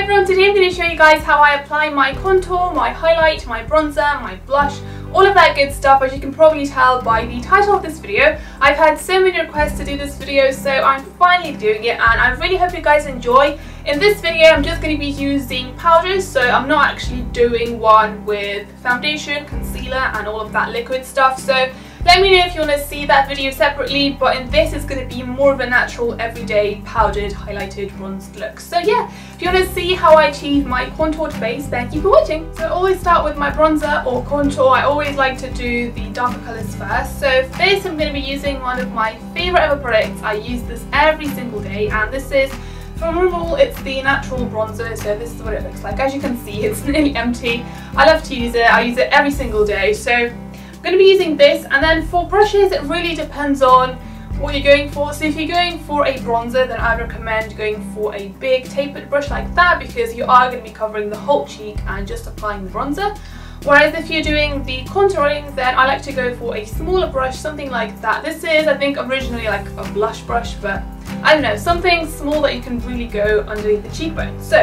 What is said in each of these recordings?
everyone, today I'm going to show you guys how I apply my contour, my highlight, my bronzer, my blush, all of that good stuff. As you can probably tell by the title of this video, I've had so many requests to do this video, so I'm finally doing it and I really hope you guys enjoy. In this video I'm just going to be using powders, so I'm not actually doing one with foundation, concealer and all of that liquid stuff, so let me know if you want to see that video separately, but in this it's going to be more of a natural, everyday, powdered, highlighted, bronzed look. So yeah, if you want to see how I achieve my contoured face, then keep watching. So I always start with my bronzer or contour. I always like to do the darker colours first. So for this I'm going to be using one of my favourite ever products. I use this every single day, and this is from Rimmel. It's the natural bronzer, so this is what it looks like. As you can see, it's nearly empty. I love to use it. I use it every single day. So I'm going to be using this, and then for brushes it really depends on what you're going for. So if you're going for a bronzer, then I recommend going for a big tapered brush like that, because you are going to be covering the whole cheek and just applying the bronzer. Whereas if you're doing the contouring, then I like to go for a smaller brush, something like that. This is, I think, originally like a blush brush, but I don't know, something small that you can really go underneath the cheekbone. So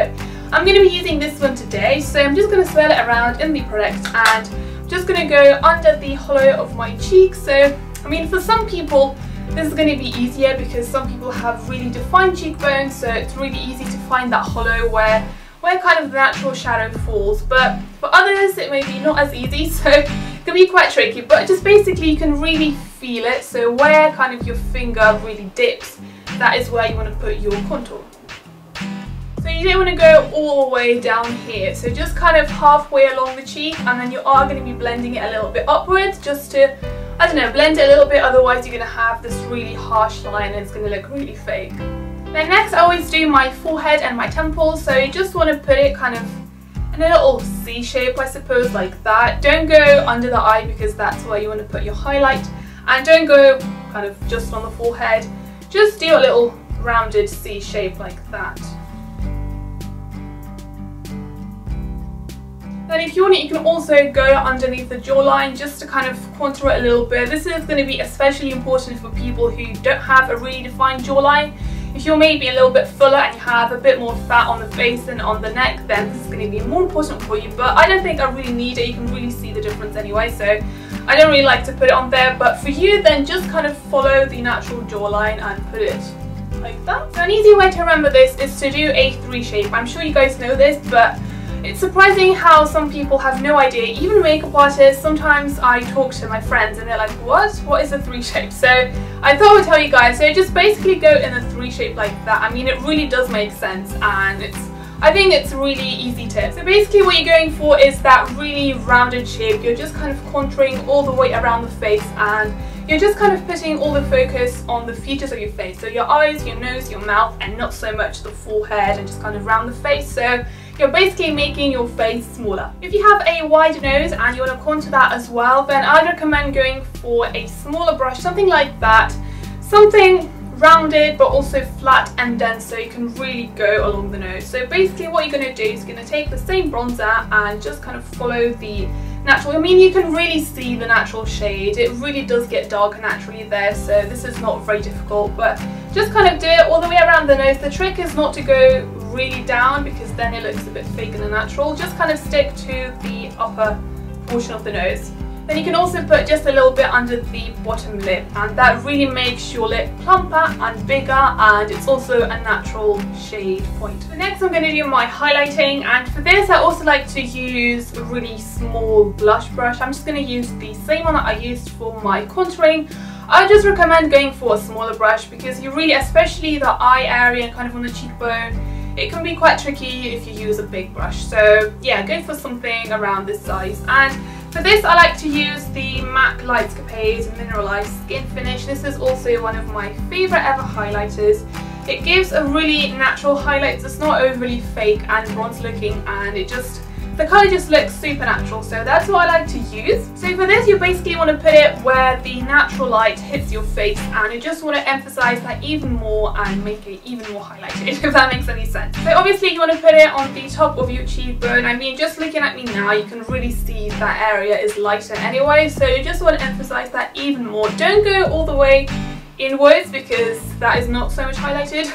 I'm going to be using this one today, so I'm just going to swirl it around in the product and just going to go under the hollow of my cheek. So I mean, for some people this is going to be easier because some people have really defined cheekbones, so it's really easy to find that hollow where kind of the natural shadow falls, but for others it may be not as easy, so it can be quite tricky. But just basically you can really feel it, so where kind of your finger really dips, that is where you want to put your contour. So you don't want to go all the way down here, so just kind of halfway along the cheek, and then you are going to be blending it a little bit upwards just to, I don't know, blend it a little bit, otherwise you're going to have this really harsh line and it's going to look really fake. Then next I always do my forehead and my temples, so you just want to put it kind of in a little C shape, I suppose, like that. Don't go under the eye because that's where you want to put your highlight, and don't go kind of just on the forehead, just do a little rounded C shape like that. Then if you want it, you can also go underneath the jawline just to kind of contour it a little bit. This is going to be especially important for people who don't have a really defined jawline. If you're maybe a little bit fuller and you have a bit more fat on the face and on the neck, then this is going to be more important for you. But I don't think I really need it. You can really see the difference anyway, so I don't really like to put it on there. But for you, then just kind of follow the natural jawline and put it like that. So an easy way to remember this is to do a 3 shape. I'm sure you guys know this, but it's surprising how some people have no idea. Even makeup artists, sometimes I talk to my friends and they're like, what is a 3 shape? So I thought I would tell you guys. So just basically go in a 3 shape like that. I mean, it really does make sense, and I think it's a really easy tip. So basically what you're going for is that really rounded shape. You're just kind of contouring all the way around the face, and you're just kind of putting all the focus on the features of your face. So your eyes, your nose, your mouth, and not so much the forehead and just kind of round the face. So you're basically making your face smaller. If you have a wide nose and you want to contour that as well, then I'd recommend going for a smaller brush, something like that. Something rounded but also flat and dense, so you can really go along the nose. So basically what you're going to do is you're going to take the same bronzer and just kind of follow the natural, I mean, you can really see the natural shade. It really does get darker naturally there, so this is not very difficult, but just kind of do it all the way around the nose. The trick is not to go really down because then it looks a bit fake and unnatural. Just kind of stick to the upper portion of the nose. Then you can also put just a little bit under the bottom lip, and that really makes your lip plumper and bigger, and it's also a natural shade point. So next I'm going to do my highlighting, and for this I also like to use a really small blush brush. I'm just going to use the same one that I used for my contouring. I just recommend going for a smaller brush because you really, especially the eye area and kind of on the cheekbone, it can be quite tricky if you use a big brush. So yeah, go for something around this size. And for this I like to use the MAC Lightscapade Mineralized Skin Finish. This is also one of my favourite ever highlighters. It gives a really natural highlight. It's not overly fake and bronze looking, and the colour just looks super natural, so that's what I like to use. So for this you basically want to put it where the natural light hits your face, and you just want to emphasise that even more and make it even more highlighted, if that makes any sense. So obviously you want to put it on the top of your cheekbone. I mean, just looking at me now you can really see that area is lighter anyway, so you just want to emphasise that even more. Don't go all the way inwards because that is not so much highlighted.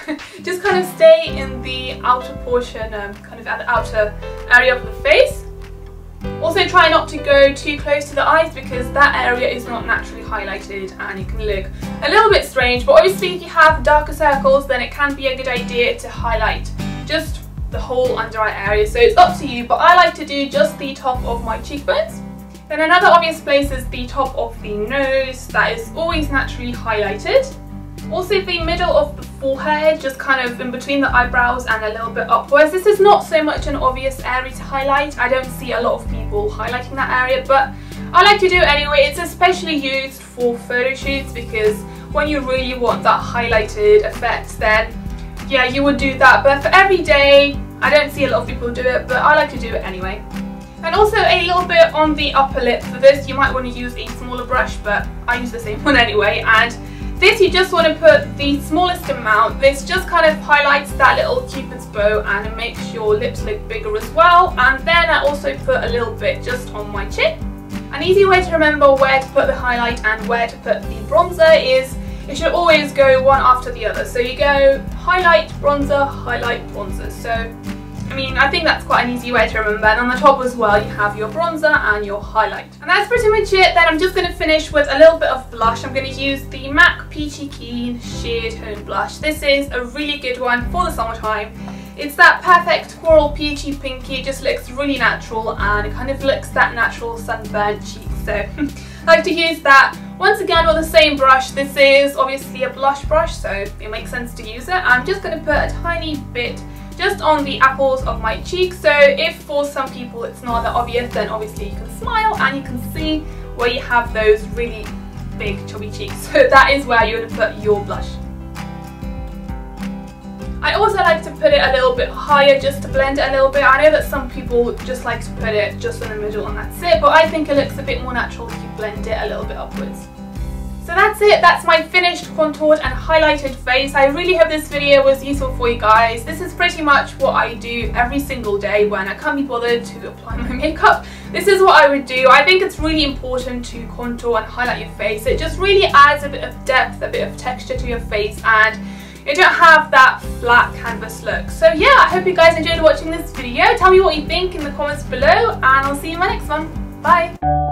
Just kind of stay in the outer portion, kind of at the outer area of the face. Also try not to go too close to the eyes because that area is not naturally highlighted and it can look a little bit strange, but obviously if you have darker circles then it can be a good idea to highlight just the whole under eye area, so it's up to you, but I like to do just the top of my cheekbones. Then another obvious place is the top of the nose, that is always naturally highlighted. Also the middle of the forehead, just kind of in between the eyebrows and a little bit upwards. This is not so much an obvious area to highlight. I don't see a lot of people highlighting that area, but I like to do it anyway. It's especially used for photo shoots because when you really want that highlighted effect, then yeah, you would do that. But for every day, I don't see a lot of people do it, but I like to do it anyway. And also a little bit on the upper lip. For this, you might want to use a smaller brush, but I use the same one anyway. And this, you just want to put the smallest amount. This just kind of highlights that little cupid's bow and it makes your lips look bigger as well. And then I also put a little bit just on my chin. An easy way to remember where to put the highlight and where to put the bronzer is it should always go one after the other. So you go highlight, bronzer, so I mean, I think that's quite an easy way to remember. And on the top as well, you have your bronzer and your highlight. And that's pretty much it. Then I'm just going to finish with a little bit of blush. I'm going to use the MAC Peachy Keen Sheer Tone Blush. This is a really good one for the summertime. It's that perfect coral peachy pinky. It just looks really natural and it kind of looks that natural sunburnt cheek. So I like to use that. Once again with the same brush. This is obviously a blush brush, so it makes sense to use it. I'm just going to put a tiny bit just on the apples of my cheeks. So if for some people it's not that obvious, then obviously you can smile and you can see where you have those really big chubby cheeks. So that is where you're going to put your blush. I also like to put it a little bit higher just to blend it a little bit. I know that some people just like to put it just in the middle and that's it, but I think it looks a bit more natural if you blend it a little bit upwards. So that's it, that's my finished contoured and highlighted face. I really hope this video was useful for you guys. This is pretty much what I do every single day when I can't be bothered to apply my makeup. This is what I would do. I think it's really important to contour and highlight your face. It just really adds a bit of depth, a bit of texture to your face, and you don't have that flat canvas look. So yeah, I hope you guys enjoyed watching this video. Tell me what you think in the comments below and I'll see you in my next one. Bye!